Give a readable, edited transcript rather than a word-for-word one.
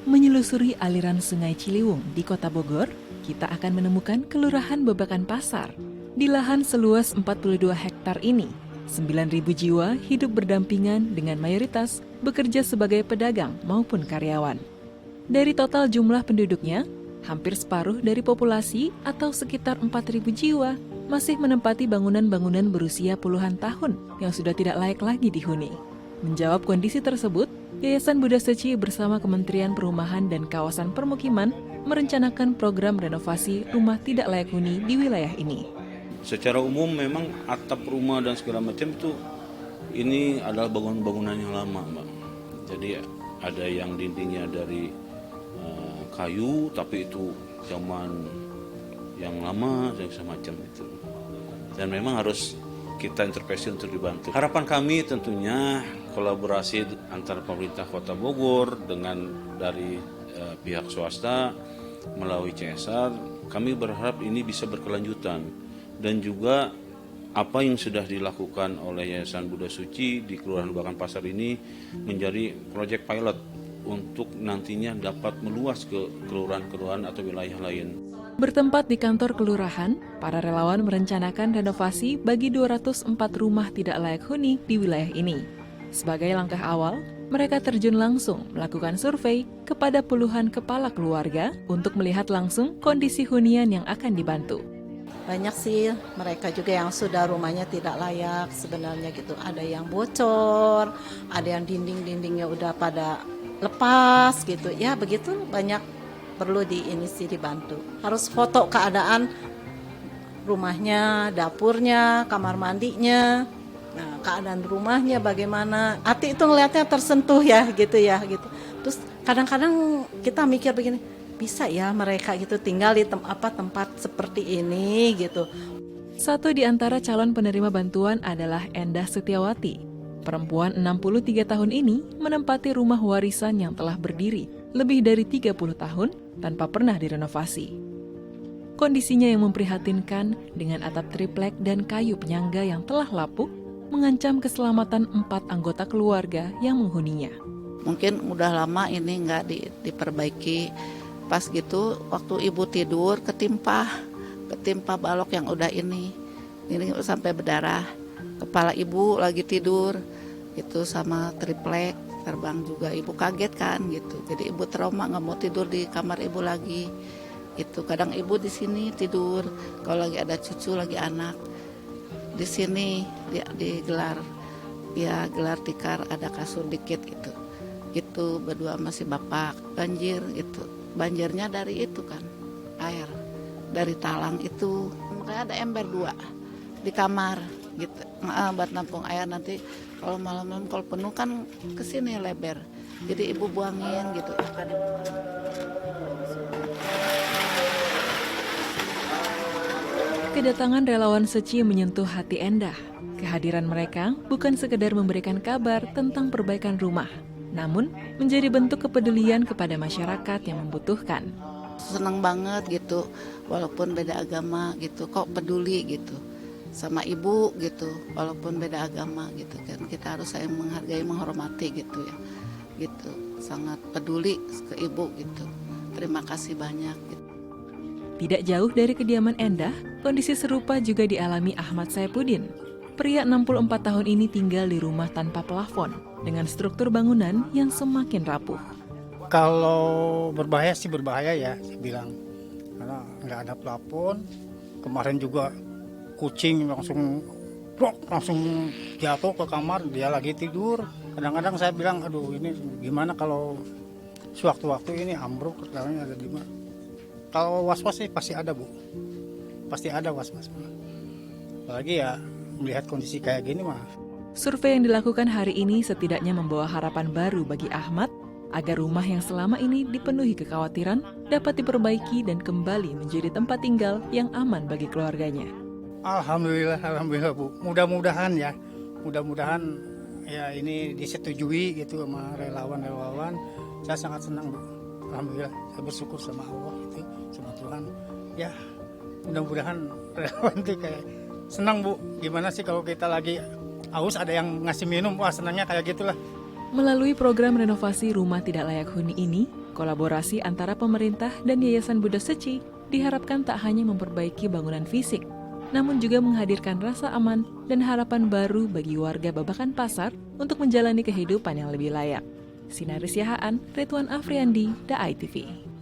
Menyelusuri aliran Sungai Ciliwung di Kota Bogor, kita akan menemukan Kelurahan Babakan Pasar. Di lahan seluas 42 hektar ini, 9.000 jiwa hidup berdampingan dengan mayoritas bekerja sebagai pedagang maupun karyawan. Dari total jumlah penduduknya, hampir separuh dari populasi atau sekitar 4.000 jiwa masih menempati bangunan-bangunan berusia puluhan tahun yang sudah tidak layak lagi dihuni. Menjawab kondisi tersebut, Yayasan Buddha Seci bersama Kementerian Perumahan dan Kawasan Permukiman merencanakan program renovasi rumah tidak layak huni di wilayah ini. Secara umum memang atap rumah dan segala macam itu ini adalah bangunan-bangunan yang lama, Mbak. Jadi ada yang dindingnya dari kayu, tapi itu zaman yang lama dan semacam itu. Dan memang harus kita intervensi untuk dibantu. Harapan kami tentunya kolaborasi antara pemerintah Kota Bogor dengan dari pihak swasta melalui CSR. Kami berharap ini bisa berkelanjutan dan juga apa yang sudah dilakukan oleh Yayasan Buddha Suci di Kelurahan Babakan Pasar ini menjadi proyek pilot untuk nantinya dapat meluas ke kelurahan-kelurahan atau wilayah lain. Bertempat di kantor kelurahan, para relawan merencanakan renovasi bagi 204 rumah tidak layak huni di wilayah ini. Sebagai langkah awal, mereka terjun langsung melakukan survei kepada puluhan kepala keluarga untuk melihat langsung kondisi hunian yang akan dibantu. Banyak sih mereka juga yang sudah rumahnya tidak layak sebenarnya gitu. Ada yang bocor, ada yang dinding-dindingnya udah pada lepas gitu. Ya begitu banyak perlu dibantu. Harus foto keadaan rumahnya, dapurnya, kamar mandinya. Nah, keadaan rumahnya bagaimana? Hati itu ngelihatnya tersentuh ya gitu. Terus kadang-kadang kita mikir begini, bisa ya mereka gitu tinggal di tempat seperti ini gitu. Satu di antara calon penerima bantuan adalah Endah Setiawati. Perempuan 63 tahun ini menempati rumah warisan yang telah berdiri lebih dari 30 tahun tanpa pernah direnovasi. Kondisinya yang memprihatinkan dengan atap triplek dan kayu penyangga yang telah lapuk mengancam keselamatan 4 anggota keluarga yang menghuninya. Mungkin udah lama ini nggak diperbaiki. Pas gitu waktu ibu tidur ketimpa balok yang udah ini sampai berdarah. Kepala ibu lagi tidur itu sama triplek terbang juga, ibu kaget kan gitu. Jadi ibu trauma, nggak mau tidur di kamar ibu lagi. Itu kadang ibu di sini tidur kalau lagi ada cucu, lagi anak di sini digelar gelar tikar, ada kasur dikit gitu. Itu berdua masih bapak banjir gitu. Banjirnya dari itu kan air dari talang itu, makanya ada ember 2 di kamar gitu buat nampung air. Nanti kalau malam-malam kalau penuh kan kesini lebar, jadi ibu buangin gitu. Kedatangan relawan Seci menyentuh hati Endah. Kehadiran mereka bukan sekedar memberikan kabar tentang perbaikan rumah, namun menjadi bentuk kepedulian kepada masyarakat yang membutuhkan. Senang banget gitu, walaupun beda agama gitu, kok peduli gitu sama ibu gitu, walaupun beda agama gitu kan, kita harus saling menghargai, menghormati gitu ya, gitu, sangat peduli ke ibu gitu. Terima kasih banyak gitu. Tidak jauh dari kediaman Endah, kondisi serupa juga dialami Ahmad Saipudin. Pria 64 tahun ini tinggal di rumah tanpa plafon dengan struktur bangunan yang semakin rapuh. Kalau berbahaya sih berbahaya ya, saya bilang, karena nggak ada plafon. Kemarin juga kucing langsung jatuh ke kamar, dia lagi tidur. Kadang-kadang saya bilang, aduh ini gimana kalau sewaktu-waktu ini ambruk, katanya ada di mana. Kalau was-was sih pasti ada, Bu. Pasti ada was-was. Apalagi ya melihat kondisi kayak gini mah. Survei yang dilakukan hari ini setidaknya membawa harapan baru bagi Ahmad agar rumah yang selama ini dipenuhi kekhawatiran dapat diperbaiki dan kembali menjadi tempat tinggal yang aman bagi keluarganya. Alhamdulillah Bu. Mudah-mudahan ya ini disetujui gitu sama relawan-relawan. Saya sangat senang, Bu. Alhamdulillah, saya bersyukur sama Allah gitu, sama Tuhan. Ya, mudah-mudahan relawan itu kayak senang, Bu. Gimana sih kalau kita lagi haus ada yang ngasih minum, wah senangnya kayak gitulah. Melalui program renovasi rumah tidak layak huni ini, kolaborasi antara pemerintah dan Yayasan Buddha Seci diharapkan tak hanya memperbaiki bangunan fisik, namun juga menghadirkan rasa aman dan harapan baru bagi warga Babakan Pasar untuk menjalani kehidupan yang lebih layak. Sinaris Yahaan, Ridwan Afriandi, Da ITV.